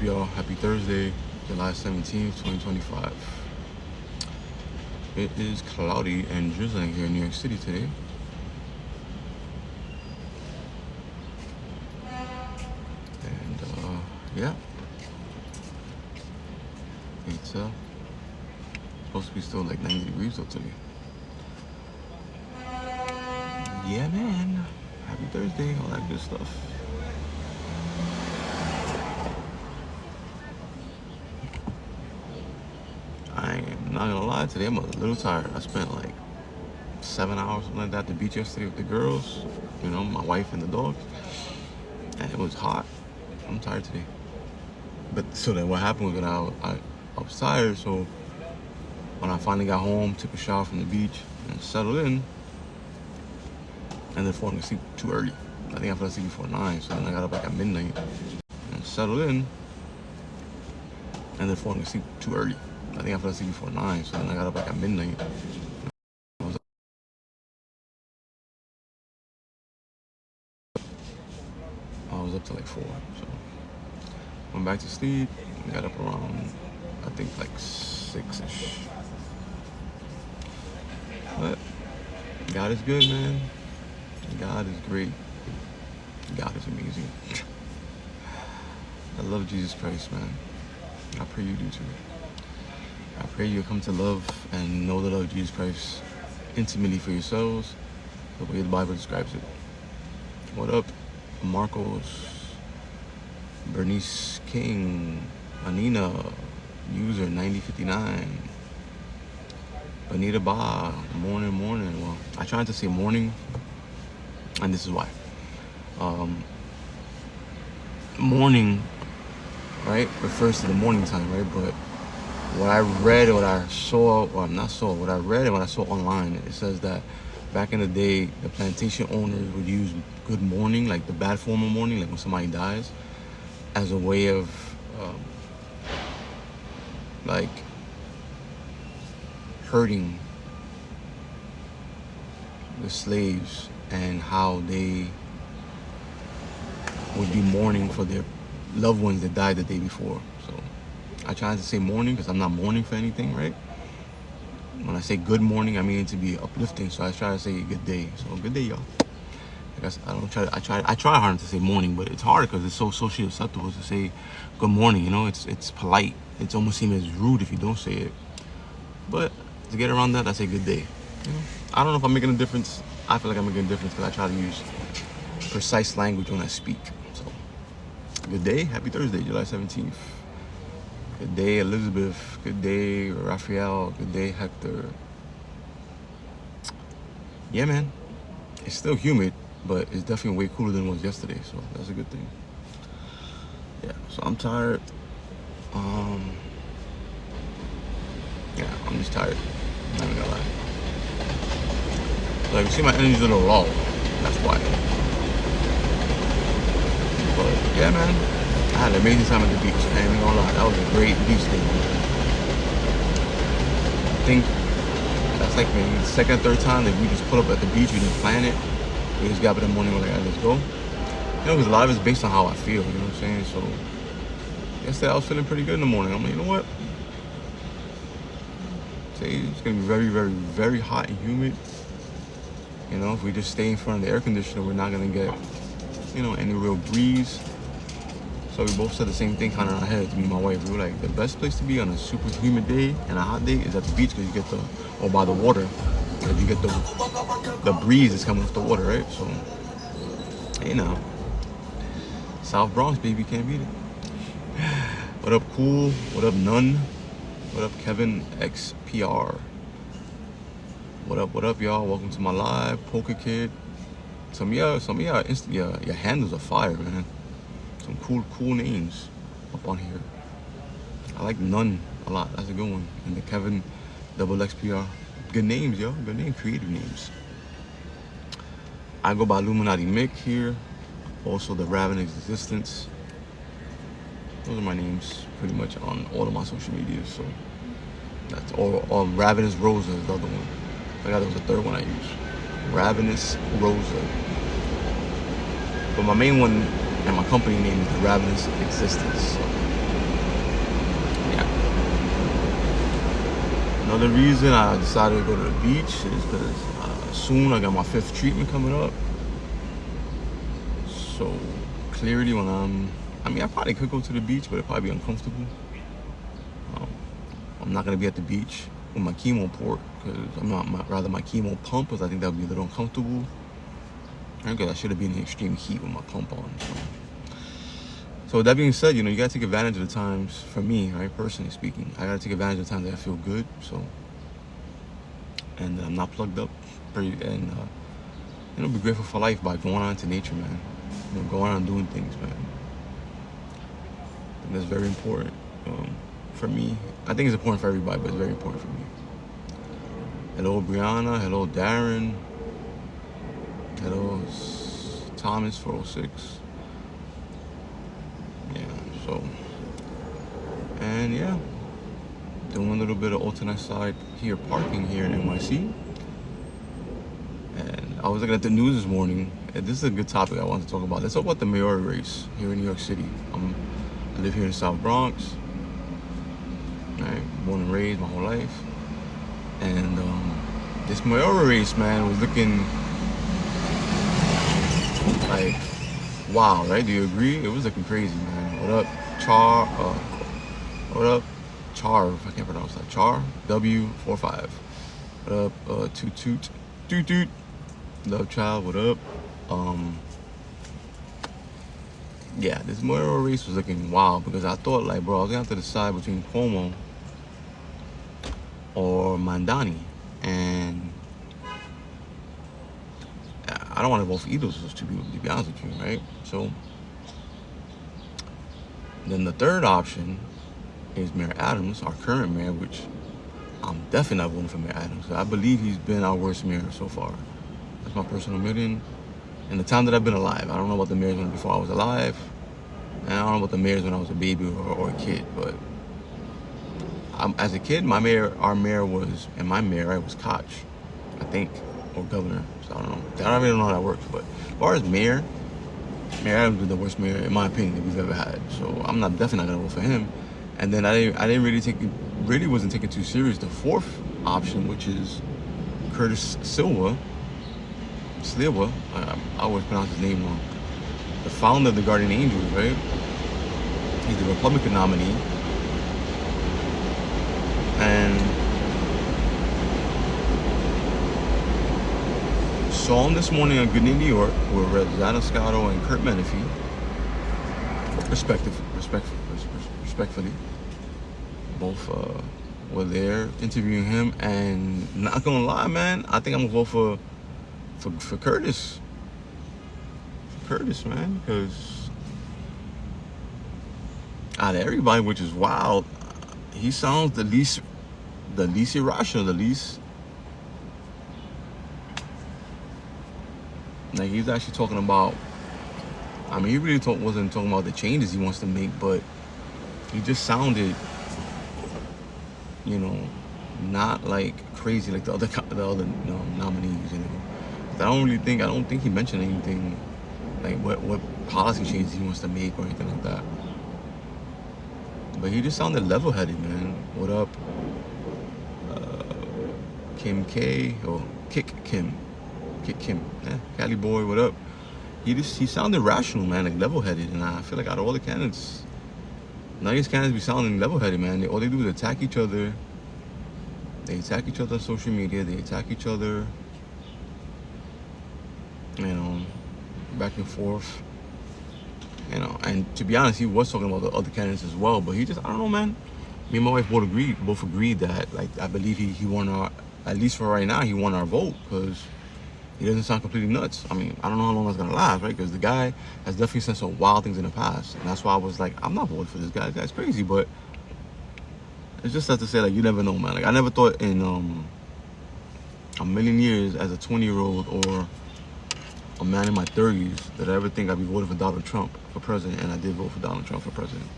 up, y'all? Happy Thursday, July 17th, 2025. It is cloudy and drizzling here in New York City today. And, yeah. It's supposed to be still like 90 degrees though today. Yeah, man. Happy Thursday, all that good stuff. I am not gonna lie, today I'm a little tired. I spent like 7 hours, something like that, at the beach yesterday with the girls, my wife and the dogs. And it was hot. I'm tired today. But so then what happened was that I was tired, so when I finally got home, took a shower from the beach and settled in, and then falling asleep too early. I think I fell asleep before 9, so then I got up like at midnight and settled in, and then falling asleep too early. I think I fell asleep before 9, so then I got up like at midnight. I was up to like 4, so went back to sleep, got up around, I think like 6-ish. But God is good, man. God is great. God is amazing. I love Jesus Christ, man. I pray you do too. I pray you come to love and know the love of Jesus Christ intimately for yourselves, the way the Bible describes it. What up, Marcos, Bernice King, Anina, user 9059, Anita Ba, morning. Well, I tried to say morning, and this is why. Morning, right, refers to the morning time, right? But what I read and what I saw, or not saw, what I read and what I saw online, it says that back in the day, the plantation owners would use good morning, like the bad form of mourning, like when somebody dies, as a way of, like, hurting the slaves and how they would be mourning for their loved ones that died the day before. So I tried to say morning because I'm not mourning for anything, right? When I say good morning, I mean it to be uplifting. So I try to say good day. So good day, y'all. I guess I try hard to say morning, but it's hard because it's so socially acceptable to say good morning. It's polite. It's almost seems as rude if you don't say it. But to get around that, I say good day. I don't know if I'm making a difference. I feel like I'm making a difference because I try to use precise language when I speak. So good day. Happy Thursday, July 17th. Good day, Elizabeth. Good day, Raphael. Good day, Hector. Yeah, man. It's still humid, but it's definitely way cooler than it was yesterday, so that's a good thing. Yeah, so I'm tired. Yeah, I'm just tired. I'm not even gonna lie. Like, you see my energy's a little low. That's why. But yeah, man. I had an amazing time at the beach. I ain't even gonna lie. That was a great beach day. I think that's like maybe the second or third time that we just put up at the beach. We didn't plan it. We just got up in the morning. We're like, let's go. Because a lot of it's based on how I feel. You know what I'm saying? So yesterday I was feeling pretty good in the morning. I'm like, you know what? Today it's gonna be very, very, very hot and humid. If we just stay in front of the air conditioner, we're not gonna get, any real breeze. So we both said the same thing kind of in our heads, me and my wife. We were like, the best place to be on a super humid day and a hot day is at the beach because you get or by the water, because you get the breeze that's coming off the water, right? So, South Bronx, baby, can't beat it. What up, Cool? What up, None? What up, Kevin XPR? What up, y'all? Welcome to my live, Poker Kid. Some of your handles are fire, man. Some cool names up on here. I like None a lot. That's a good one. And the Kevin XPR. Good names, yo. Good name. Creative names. I go by Illuminati Mick here. Also the Ravenous Existence. Those are my names pretty much on all of my social media. So that's all. Ravenous Rosa is the other one. I got there was a third one I use. Ravenous Rosa. But my main one and my company name is the Ravenous Existence. So Another reason I decided to go to the beach is because soon I got my 5th treatment coming up. So clearly when I probably could go to the beach, but it'd probably be uncomfortable. I'm not gonna be at the beach with my chemo port, because rather my chemo pump, because I think that would be a little uncomfortable. Because I should have been in extreme heat with my pump on. So with that being said, you gotta take advantage of the times. For me, right, personally speaking, I gotta take advantage of the times that I feel good. So, and I'm not plugged up, and be grateful for life by going out into nature, man. Going out and doing things, man. And that's very important for me. I think it's important for everybody, but it's very important for me. Hello, Brianna. Hello, Darren. Hello, Thomas 406. Yeah, so, and yeah, doing a little bit of alternate side here, parking here in NYC. And I was looking at the news this morning, and this is a good topic I want to talk about. Let's talk about the mayoral race here in New York City. I live here in the South Bronx, right? Born and raised my whole life. And this mayoral race, man, was looking like, wow, right? Do you agree? It was looking crazy, man. What up, Char? What up, Charv? I can't pronounce that. Char W45. What up, Toot? Love Child. What up? Yeah, this mayoral race was looking wild, because I thought, like, bro, I was gonna have to decide between Cuomo or Mandani, and I don't want to vote for either of those two people, to be honest with you, right? So then the third option is Mayor Adams, our current mayor, which I'm definitely not voting for Mayor Adams. I believe he's been our worst mayor so far. That's my personal opinion. In the time that I've been alive, I don't know about the mayors before I was alive, and I don't know about the mayors when I was a baby or a kid, but as a kid, our mayor was, and my mayor, right, was Koch, I think, or governor. So I don't know. I don't really know how that works. But as far as Mayor Adams was the worst mayor, in my opinion, that we've ever had. So I'm definitely not gonna vote for him. And then I didn't really wasn't taking too serious the fourth option, which is Curtis Sliwa. I always pronounce his name wrong. The founder of the Guardian Angels, right? He's the Republican nominee. And saw him this morning on Good Day New York with Rosanna Scotto and Kurt Menefee, respectfully. Both were there interviewing him, and not gonna lie, man, I think I'm gonna vote for Curtis. For Curtis, man, because out of everybody, which is wild, he sounds the least irrational, the least, like, he's actually talking about, he really wasn't talking about the changes he wants to make, but he just sounded, not like crazy like the other nominees, I don't think he mentioned anything like what policy changes he wants to make or anything like that. But he just sounded level-headed, man. What up, Kim K, or Kick Kim, Cali boy, what up? He sounded rational, man, like level-headed, and I feel like out of all the candidates, none of these candidates be sounding level-headed, man. All they do is attack each other. They attack each other on social media. They attack each other, back and forth. And to be honest, he was talking about the other candidates as well, but I don't know, man. Me and my wife both agreed that, like, I believe he won our, at least for right now, he won our vote, because he doesn't sound completely nuts. I don't know how long that's gonna last, right? Because the guy has definitely said some wild things in the past, and that's why I was like, I'm not voting for this guy. This guy's crazy, but it's just to say, like, you never know, man. Like, I never thought in a million years, as a 20-year-old or a man in my 30s, that I ever think I'd be voting for Donald Trump for president, and I did vote for Donald Trump for president.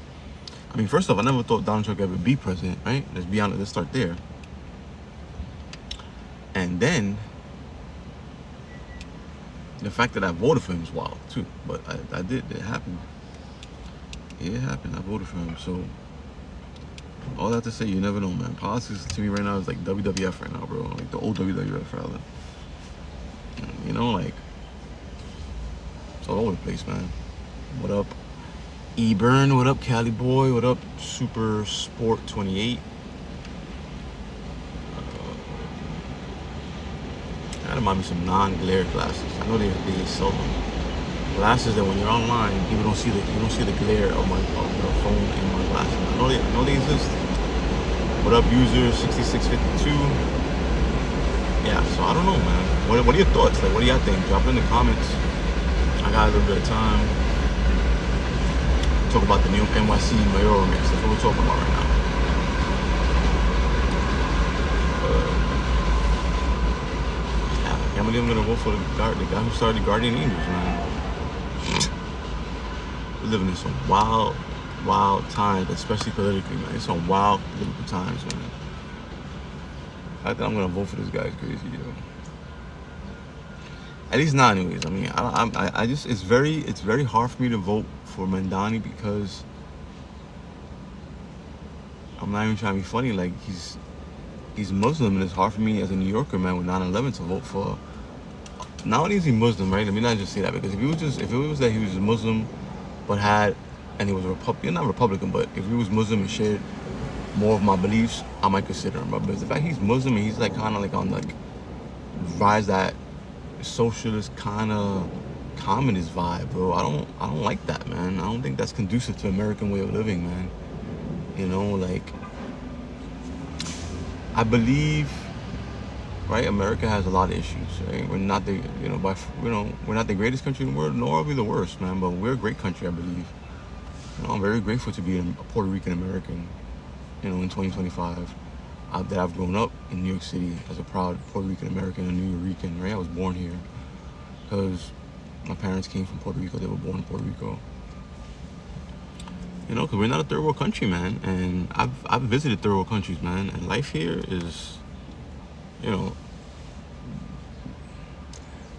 First off, I never thought Donald Trump could ever be president, right? Let's be honest, let's start there. And then, the fact that I voted for him is wild, too. But I did, it happened. It happened, I voted for him, so. All that to say, you never know, man. Politics to me right now is like WWF right now, bro. Like the old WWF, rather. You know, like, it's all over the place, man. What up, E-Burn? What up, Cali Boy? What up, Super Sport 28? I gotta buy me some non-glare glasses. I know they sell them. Glasses that when you're online, people don't see the glare of the phone in my glasses. I know they exist. What up, user 6652? Yeah, so I don't know, man. What are your thoughts? Like, what do y'all think? Drop it in the comments. I got a little bit of time. Talk about the new NYC mayoral mix. That's what we're talking about right now. I can't believe I'm gonna vote for the guy who started the Guardian Angels, man. We're living in some wild times, especially politically, man. It's some wild political times, man. I think I'm gonna vote for this guy is crazy, yo. At least not, anyways. I mean, I just it's very hard for me to vote for Mamdani because I'm not even trying to be funny. Like he's Muslim, and it's hard for me as a New Yorker, man, with 9/11 to vote for. Not only is he Muslim, right? Let me not just say that, because if it was that he was a Muslim, but and he was a Republican, not Republican, but if he was Muslim and shared more of my beliefs, I might consider him. But the fact he's Muslim and he's like kind of like on like rise that socialist kind of communist vibe, bro. I don't like that, man. I don't think that's conducive to American way of living, man. You know, like I believe, right? America has a lot of issues, right? We're not the we're not the greatest country in the world, nor are we the worst, man. But we're a great country, I believe. You know, I'm very grateful to be a Puerto Rican American. You know, in 2025, that I've grown up in New York City as a proud Puerto Rican American and New Yorican, right? I was born here because my parents came from Puerto Rico. They were born in Puerto Rico. You know, because we're not a third world country, man. And I've visited third world countries, man. And life here is, you know,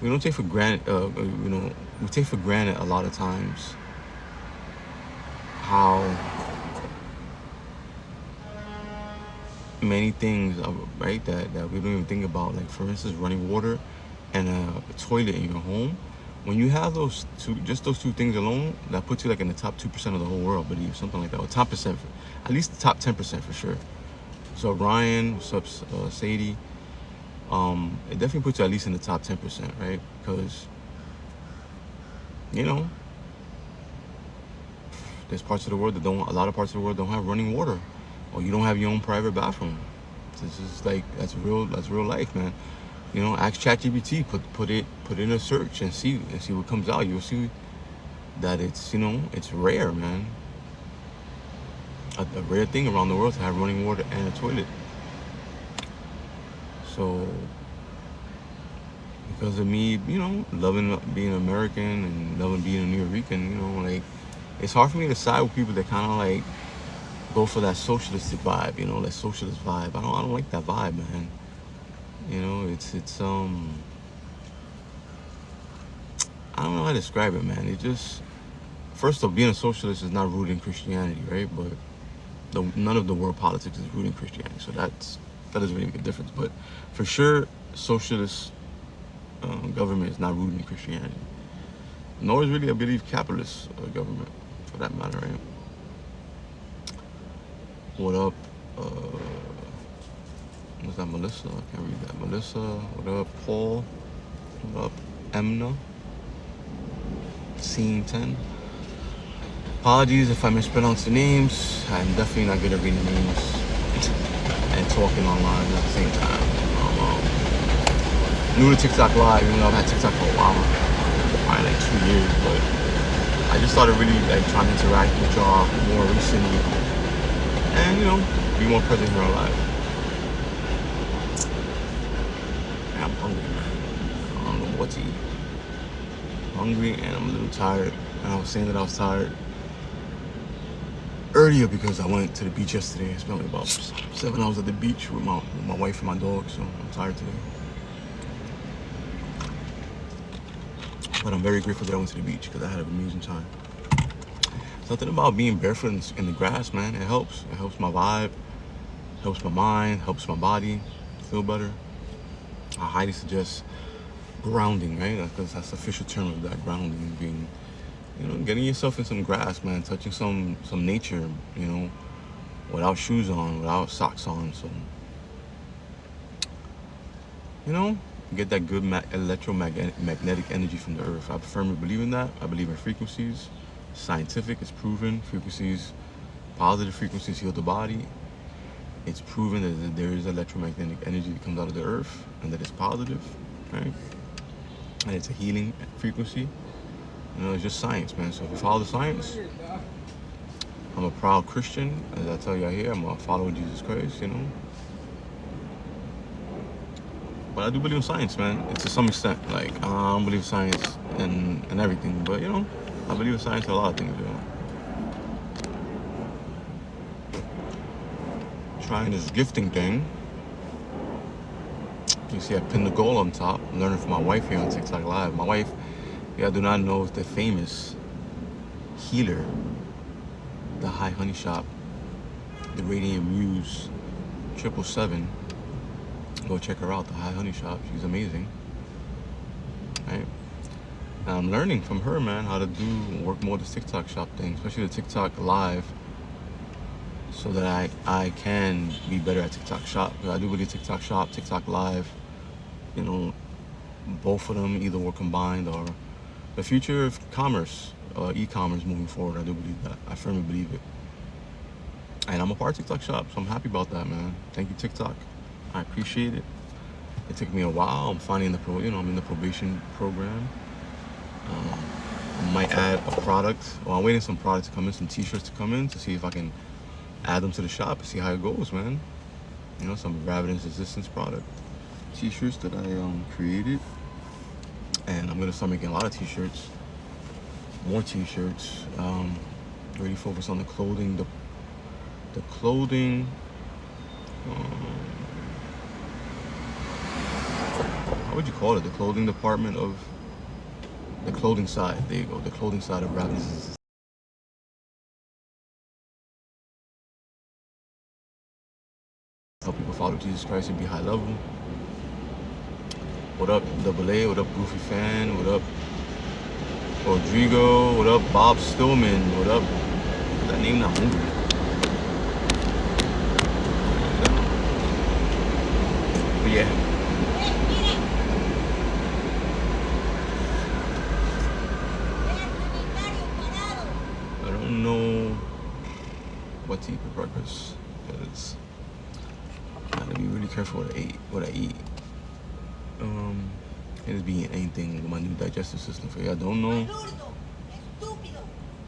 we don't take for granted, you know, we take for granted a lot of times how many things, right, that we don't even think about. Like, for instance, running water and a toilet in your home. When you have those two things alone, that puts you like in the top 2% of the whole world, I believe, something like that, or top percent, at least the top 10% for sure. So Ryan, what's up, Sadie? It definitely puts you at least in the top 10%, right? Because, you know, there's parts of the world a lot of parts of the world don't have running water, or you don't have your own private bathroom. This is like, that's real life, man. You know, ask ChatGPT, put in a search and see what comes out. You'll see that it's, you know, it's rare, man. A rare thing around the world to have running water and a toilet. So, because of me, you know, loving being American and loving being a New Yorican, you know, like, it's hard for me to side with people that kind of like go for that socialistic vibe, you know, that socialist vibe. I don't like that vibe, man. You know, it's I don't know how to describe it, man. It just, first off, being a socialist is not rooted in Christianity, right? But none of the world politics is rooted in Christianity, so that doesn't really make a difference. But for sure, socialist government is not rooted in Christianity. Nor is really, I believe, capitalist government, for that matter, right? What up? Was that Melissa? I can't read that. Melissa. What up, Paul? What up, Emna? Scene 10. Apologies if I mispronounce the names. I'm definitely not good at reading names and talking online at the same time. New to TikTok Live, even though I've had TikTok for a while, probably like 2 years, but I just started really like trying to interact with y'all more recently, and, you know, be more present here on live. I'm hungry, man. I don't know what to eat. I'm hungry and I'm a little tired. And I was saying that I was tired earlier because I went to the beach yesterday. I spent like about 7 hours at the beach with my wife and my dog, so I'm tired today. But I'm very grateful that I went to the beach because I had an amazing time. Something about being barefoot in the grass, man. It helps. It helps my vibe, helps my mind, helps my body feel better. I highly suggest grounding, right? Because that's the official term of that, grounding, being, getting yourself in some grass, man, touching some nature, without shoes on, without socks on. So, get that good electromagnetic energy from the earth. I firmly believe in that. I believe in frequencies. Scientific, it's proven. Frequencies, positive frequencies heal the body. It's proven that there is electromagnetic energy that comes out of the earth and that it's positive, right? And it's a healing frequency. It's just science, man. So if you follow the science, I'm a proud Christian. As I tell you out here, I'm a follower of Jesus Christ, But I do believe in science, man. It's to some extent. Like, I don't believe in science and everything, but, I believe in science in a lot of things, Trying this gifting thing. You see I pinned the goal on top. I'm learning from my wife here on TikTok Live. My wife, I do not know if the famous healer, the High Honey Shop, the Radiant Muse 777. Go check her out, the High Honey Shop. She's amazing. Right? And I'm learning from her, man, how to work more this TikTok shop thing, especially the TikTok Live, so that I can be better at TikTok shop. I do believe TikTok shop, TikTok Live, both of them either were combined, or the future of commerce, e-commerce moving forward. I do believe that. I firmly believe it. And I'm a part of TikTok shop, so I'm happy about that, man. Thank you, TikTok. I appreciate it. It took me a while. I'm finally I'm in the probation program. I might add a product. Well, I'm waiting some products to come in, some t-shirts to come in, to see if I can add them to the shop and see how it goes, man. Some Ravidance Resistance product t-shirts that I created. And I'm gonna start making a lot of t-shirts, more t-shirts. Really focus on the clothing, the clothing. How would you call it? The clothing department of the clothing side. There you go. The clothing side of Ravidance. Help people follow Jesus Christ and be high level. What up, Double A? What up, Goofy Fan? What up, Rodrigo? What up, Bob Stillman? What up? That name not moving. But yeah. I don't know what to eat for breakfast, because I gotta be really careful what I eat. And it's being anything with my new digestive system. For y'all don't know,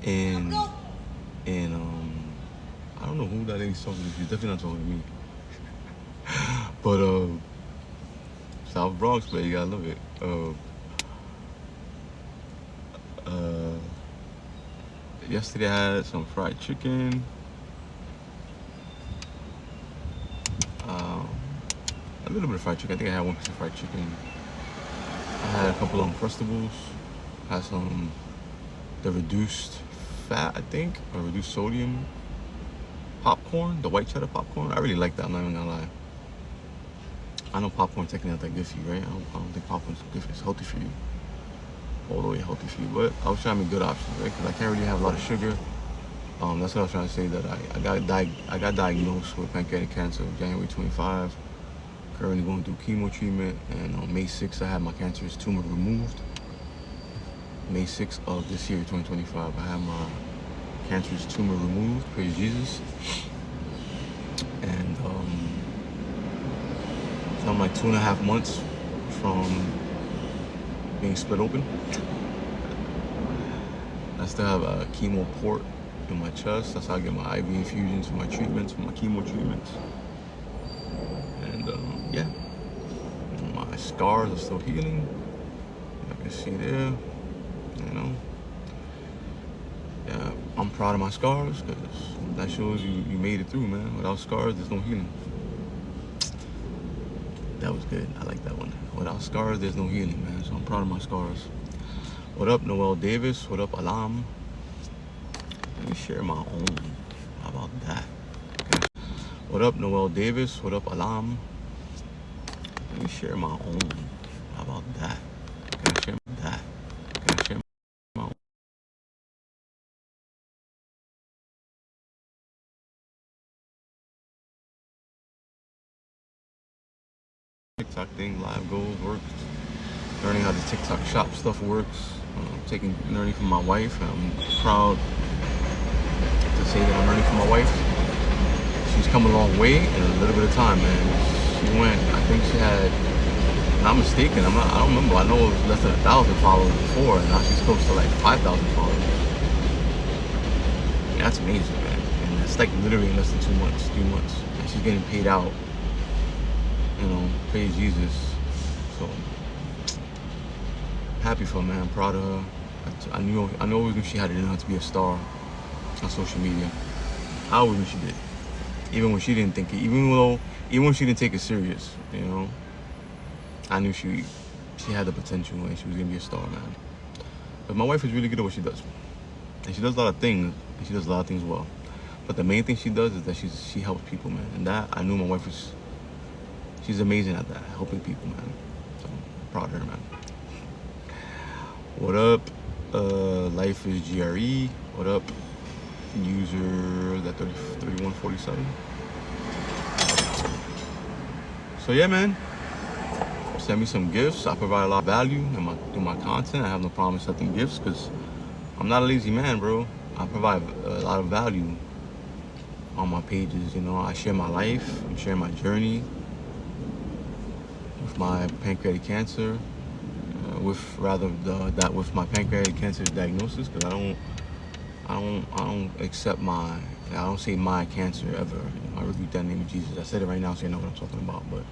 and I don't know who that lady's talking to. She's definitely not talking to me. But South Bronx, but you gotta love it. Yesterday I had some fried chicken. A little bit of fried chicken. I think I had 1 piece of fried chicken. I had a couple of Uncrustables. Had some the reduced fat, I think, or reduced sodium popcorn, the white cheddar popcorn. I really like that. I'm not even gonna lie. I know popcorn technically not that good for you, right? I don't think popcorn's good for you. It's healthy for you. All the way healthy for you. But I was trying to make good options, right? Because I can't really have a lot of sugar. That's what I was trying to say, that I got diagnosed with pancreatic cancer January 25. Currently going through chemo treatment, and on May 6th I had my cancerous tumor removed. May 6th of this year, 2025, I had my cancerous tumor removed. Praise Jesus. And so I'm like 2.5 months from being split open. I still have a chemo port in my chest. That's how I get my IV infusions for my treatments, for my chemo treatments. And yeah, my scars are still healing. You can see there, Yeah, I'm proud of my scars, because that shows you made it through, man. Without scars, there's no healing. That was good. I like that one. Without scars, there's no healing, man. So I'm proud of my scars. What up, Noel Davis? What up, Alam? Let me share my own. How about that? Okay. What up, Noel Davis? What up, Alam? Let me share my own. How about that? Can I share that? Can I share my own TikTok thing? Live goals works. Learning how the TikTok shop stuff works. Learning from my wife. I'm proud to say that I'm learning from my wife. She's come a long way in a little bit of time, man. She went, I think she had, not mistaken, I don't remember. I know it was less than 1,000 followers before, and now she's close to like 5,000 followers. Yeah, that's amazing, man. And it's like literally in less than 2 months, 3 months, and she's getting paid out. You know, praise Jesus. So happy for her, man. I'm proud of her. I always knew she had it in her to be a star on social media. I always knew she did, even when she didn't think it. Even when she didn't take it serious, you know. I knew she had the potential and she was gonna be a star, man. But my wife is really good at what she does, and she does a lot of things. And she does a lot of things well. But the main thing she does is that she helps people, man. And that I knew my wife was. She's amazing at that, helping people, man. So I'm proud of her, man. What up? Life is GRE. What up? User that 3147. So yeah, man. Send me some gifts. I provide a lot of value in my content. I have no problem accepting gifts because I'm not a lazy man, bro. I provide a lot of value on my pages. You know, I share my life. I'm sharing my journey with my pancreatic cancer. With my pancreatic cancer diagnosis, because I don't accept I don't say my cancer ever. You know, I rebuke that in the name of Jesus. I said it right now, so you know what I'm talking about. But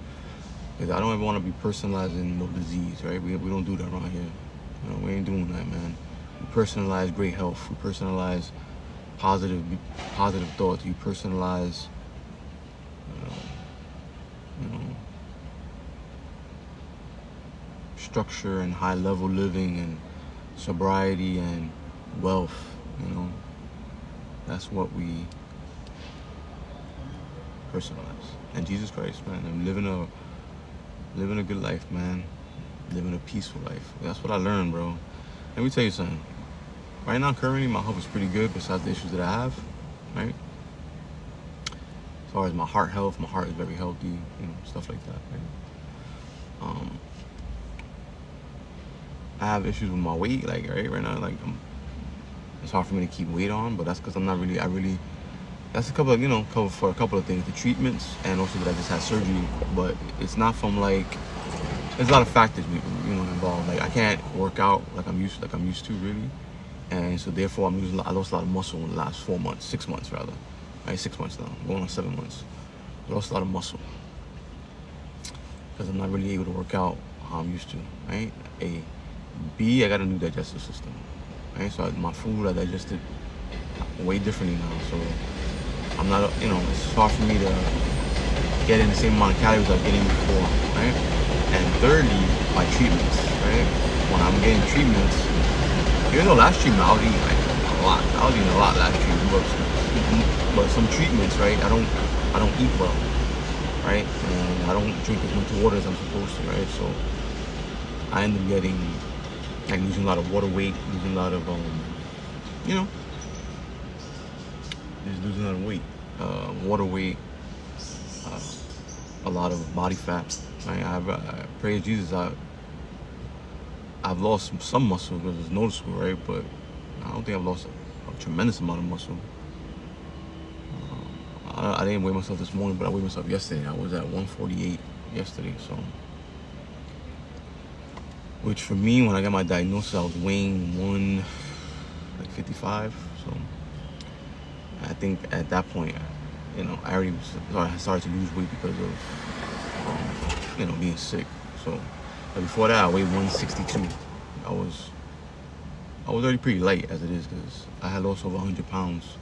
because I don't ever want to be personalizing no disease, right? We don't do that around here. You know, we ain't doing that, man. We personalize great health. We personalize positive thoughts. You personalize, you know, structure and high level living and sobriety and wealth. You know, that's what we personalize. And Jesus Christ, man, I'm living a good life, man. Living a peaceful life. That's what I learned, bro. Let me tell you something. Right now, currently, my health is pretty good besides the issues that I have, right? As far as my heart health, my heart is very healthy, you know, stuff like that, right? I have issues with my weight, like right now, like it's hard for me to keep weight on, but that's because I'm not really. That's for a couple of things, the treatments, and also that I just had surgery. But it's not from like, there's a lot of factors, involved. Like I can't work out like I'm used to really, and so therefore I lost a lot of muscle in the last 4 months, 6 months rather, right? 6 months now, going on 7 months. I lost a lot of muscle because I'm not really able to work out how I'm used to, right? B, I got a new digestive system, right? So my food, I digest it way differently now. So I'm not, it's hard for me to get in the same amount of calories I was getting before, right? And thirdly, my treatments, right? When I'm getting treatments, even though last treatment I was eating like a lot. I was eating a lot last treatment, but some treatments, right? I don't eat well, right? And I don't drink as much water as I'm supposed to, right? So I end up getting losing a lot of water weight, losing a lot of just losing a lot of weight, water weight, a lot of body fat. Right? Praise Jesus, I've lost some muscle because it's noticeable, right? But I don't think I've lost a tremendous amount of muscle. I didn't weigh myself this morning, but I weighed myself yesterday. I was at 148 yesterday, so. Which for me, when I got my diagnosis, I was weighing 155. So I think at that point, I already started to lose weight because of, being sick. So but before that, I weighed 162. I was already pretty light as it is because I had lost over 100 pounds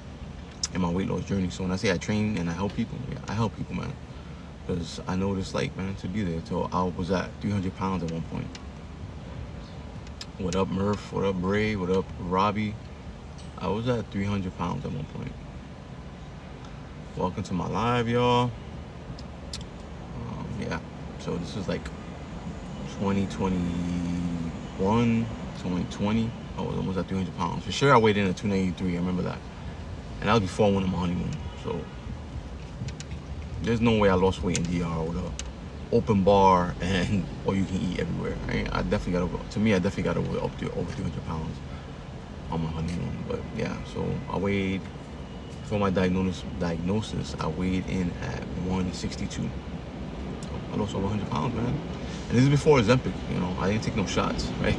in my weight loss journey. So when I say I train and I help people, yeah, I help people, man. Because I know what it's like, man, to be there. So I was at 300 pounds at one point. What up, Murph? What up, Bray? What up, Robbie? I was at 300 pounds at one point. Welcome to my live, y'all. Yeah, so this is like 2021, 2020. I was almost at 300 pounds. For sure, I weighed in at 293. I remember that. And that was before I went on my honeymoon. So there's no way I lost weight in DR with a open bar and all you can eat everywhere. I definitely got over. To me, I definitely got over 300 pounds on my honeymoon. But yeah, so I weighed before my diagnosis. I weighed in at 162. I lost over 100 pounds, man. And this is before Ozempic. You know, I didn't take no shots, right?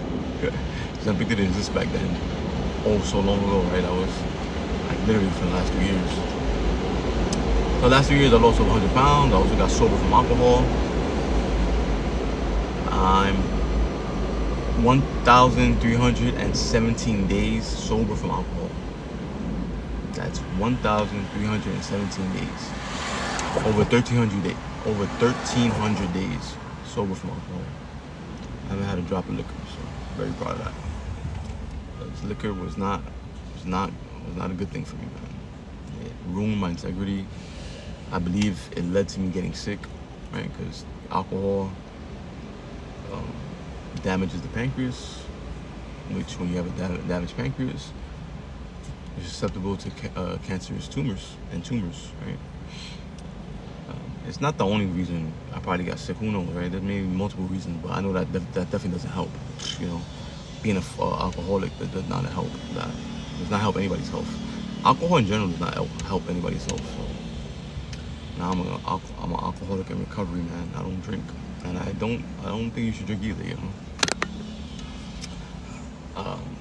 Ozempic didn't exist back then. Oh, so long ago, right? I was like literally for the last 2 years. So the last 2 years, I lost over 100 pounds. I also got sober from alcohol. I'm 1,317 days sober from alcohol. That's 1,317 days. Over 1,300 days sober from alcohol. I haven't had a drop of liquor, so I'm very proud of that. Because liquor was not a good thing for me, man. It ruined my integrity. I believe it led to me getting sick, right? Because alcohol damages the pancreas, which when you have a damaged pancreas, you're susceptible to cancerous tumors, right? It's not the only reason I probably got sick. Who knows, right? There may be multiple reasons, but I know that definitely doesn't help. You know, being an alcoholic, that does not help. That does not help anybody's health. Alcohol in general does not help anybody's health. So now I'm an alcoholic in recovery, man. I don't drink, and I don't think you should drink either. You know,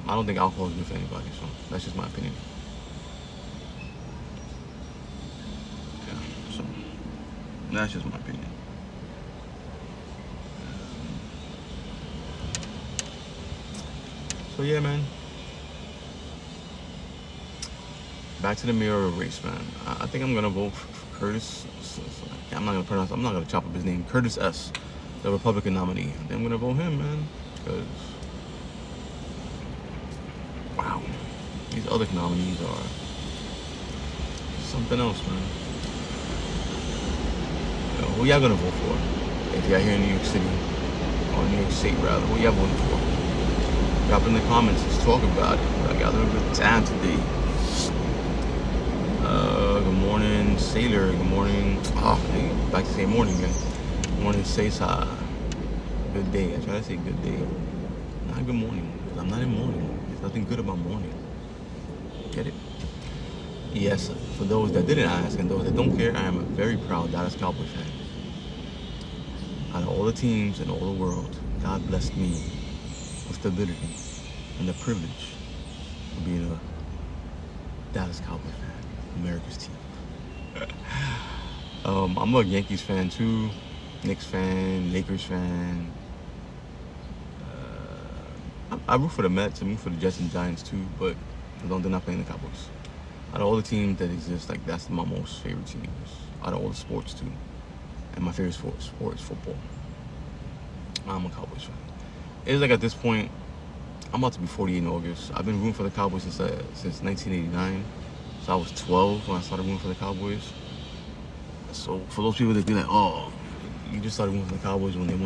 I don't think alcohol is good for anybody. So that's just my opinion. That's just my opinion. So yeah, man. Back to the mayoral race, man. I think I'm gonna vote for Curtis. I'm not gonna chop up his name. Curtis S., the Republican nominee. I think I'm gonna vote him, man. Because wow, these other nominees are something else, man. Who y'all gonna vote for? If y'all here in New York City, or New York State rather, who y'all voting for? Drop in the comments, let's talk about it. I got a little bit of time today. Good morning, Sailor. Good morning. Hey, back to say morning, man. Good morning, Cesar. Good day. I try to say good day. Not good morning, because I'm not in morning. There's nothing good about morning. Get it? Yes, for those that didn't ask and those that don't care, I am a very proud Dallas Cowboys fan. Out of all the teams in all the world, God blessed me with the ability and the privilege of being a Dallas Cowboys fan, America's team. I'm a Yankees fan too, Knicks fan, Lakers fan. I root for the Mets, I root for the Jets and Giants too, but they're not playing the Cowboys. Out of all the teams that exist, like that's my most favorite teams. Out of all the sports too, and my favorite sport is football. I'm a Cowboys fan. It's like at this point, I'm about to be 48 in August. I've been rooting for the Cowboys since 1989. So I was 12 when I started rooting for the Cowboys. So for those people that be like, oh, you just started rooting for the Cowboys when they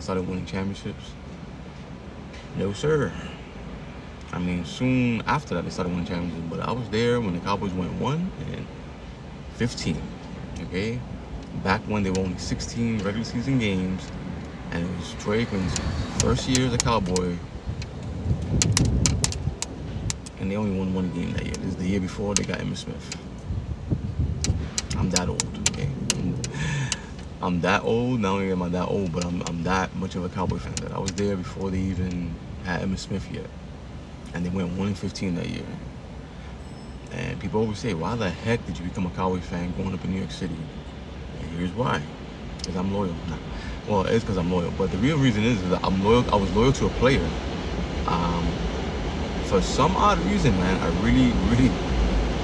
started winning championships. No, sir. I mean, soon after that, they started winning championships. But I was there when the Cowboys went 1-15, okay? Back when they were only 16 regular season games, and it was Troy Aikman's first year as a Cowboy, and they only won one game that year. This is the year before they got Emmitt Smith. I'm that old, okay? I'm that old. Not only am I that old, but I'm that much of a Cowboy fan that I was there before they even had Emmitt Smith yet. And they went 1-15 that year. And people always say, why the heck did you become a Cowboys fan growing up in New York City? And here's why. Because I'm loyal. Well, it's because I'm loyal. But the real reason is that I'm loyal. I was loyal to a player. For some odd reason, man, I really,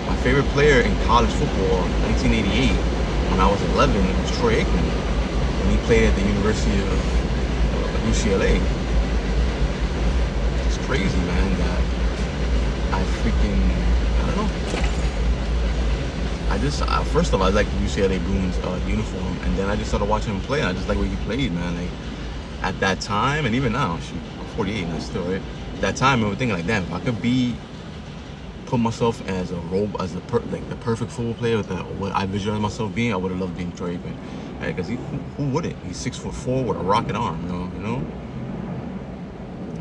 my favorite player in college football in 1988, when I was 11, was Troy Aikman. And he played at the University of UCLA. It's crazy, man, that I freaking first of all, I like the UCLA Bruins uniform, and then I just started watching him play, and I just like the way he played, man. Like, at that time, and even now, shoot, I'm 48 and I still, right? At that time, I was thinking like, damn, if I could put myself as as the perfect football player that what I visualize myself being, I would have loved being Troy Aikman, right? Because who wouldn't? He's 6'4" with a rocket arm, you know,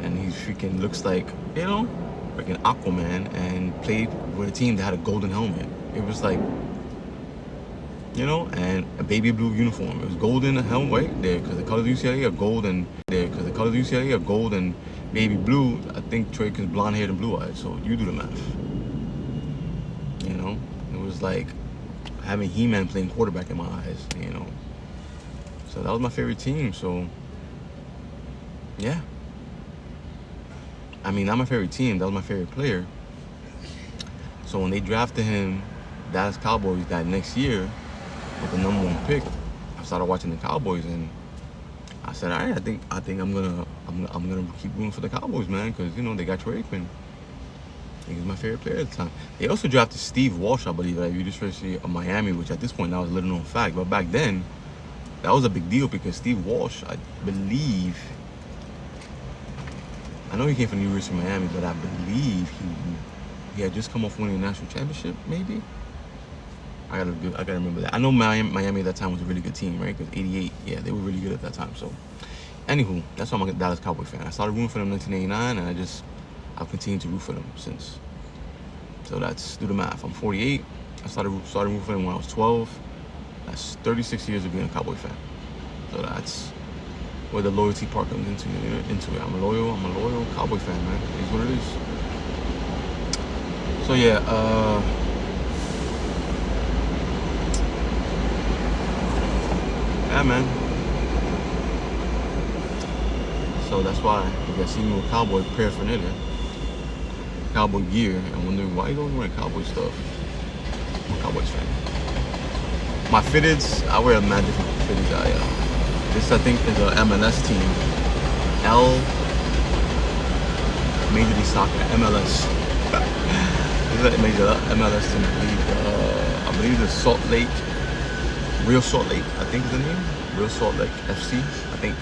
and he freaking looks like, you know, freaking Aquaman, and played with a team that had a golden helmet. It was like, you know, and a baby blue uniform. It was golden helmet right there, because the colors of UCLA are gold and baby blue. I think Troy Aikman's blonde haired and blue eyed. So you do the math. You know, it was like having He-Man playing quarterback in my eyes. You know, so that was my favorite team. So yeah, I mean, not my favorite team. That was my favorite player. So when they drafted him, Dallas Cowboys, that next year with the #1 pick, I started watching the Cowboys, and I said, all right, I think I'm gonna keep rooting for the Cowboys, man, because you know they got Troy Aikman. He was my favorite player at the time. They also drafted Steve Walsh, I believe, at University of Miami, which at this point now is a little known fact, but back then that was a big deal because Steve Walsh, I believe, I know he came from the University of Miami, but I believe he had just come off winning a national championship, maybe. I gotta remember that. I know Miami at that time was a really good team, right? Because '88, yeah, they were really good at that time. So, anywho, that's why I'm a Dallas Cowboy fan. I started rooting for them in 1989, and I've continued to root for them since. So that's, do the math. I'm 48. I started rooting for them when I was 12. That's 36 years of being a Cowboy fan. So that's where the loyalty part comes into it. I'm a loyal Cowboy fan, man. It is what it is. So yeah, yeah, man. So that's why you guys see me with Cowboy paraphernalia, Cowboy gear, and wondering why you always wearing Cowboy stuff. I'm a Cowboys fan. My fitteds, I wear a mad different fitteds. This I think is a MLS team. Major League Soccer, MLS. This is a major MLS team. I believe it's Salt Lake. Real Salt Lake, I think is the name. Real Salt Lake FC, I think.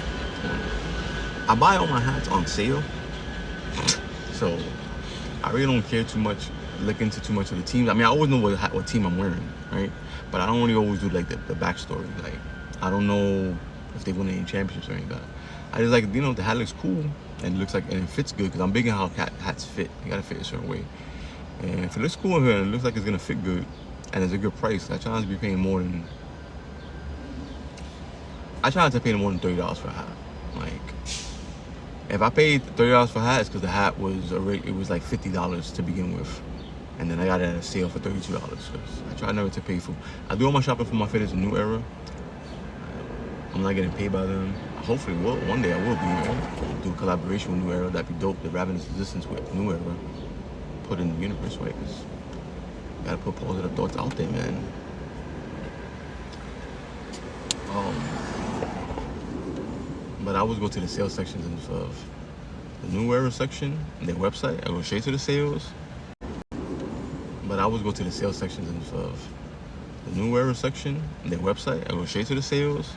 I buy all my hats on sale, so I really don't care too much, look into too much of the teams. I mean, I always know what team I'm wearing, right? But I don't really always do like the backstory. Like, I don't know if they won any championships or anything like that. I just like, you know, the hat looks cool and it looks like, and it fits good, because I'm big in how hats fit. You gotta fit a certain way. And if it looks cool in here and it looks like it's gonna fit good and it's a good price, I try not to be paying more than $30 for a hat. Like, if I paid $30 for a hat, it's because the hat was like $50 to begin with, and then I got it at a sale for $32. Because I try never to pay for. I do all my shopping for my fitteds in New Era. I'm not getting paid by them. Hopefully, one day I will be. Right? Do a collaboration with New Era. That'd be dope. The Ravenous Resistance with New Era. Put in the universe, right? Because you gotta put positive thoughts out there, man. But I always go to the sales sections of the New Era section, their website. I go straight to the sales. But I always go to the sales sections of the New Era section, their website. I go straight to the sales.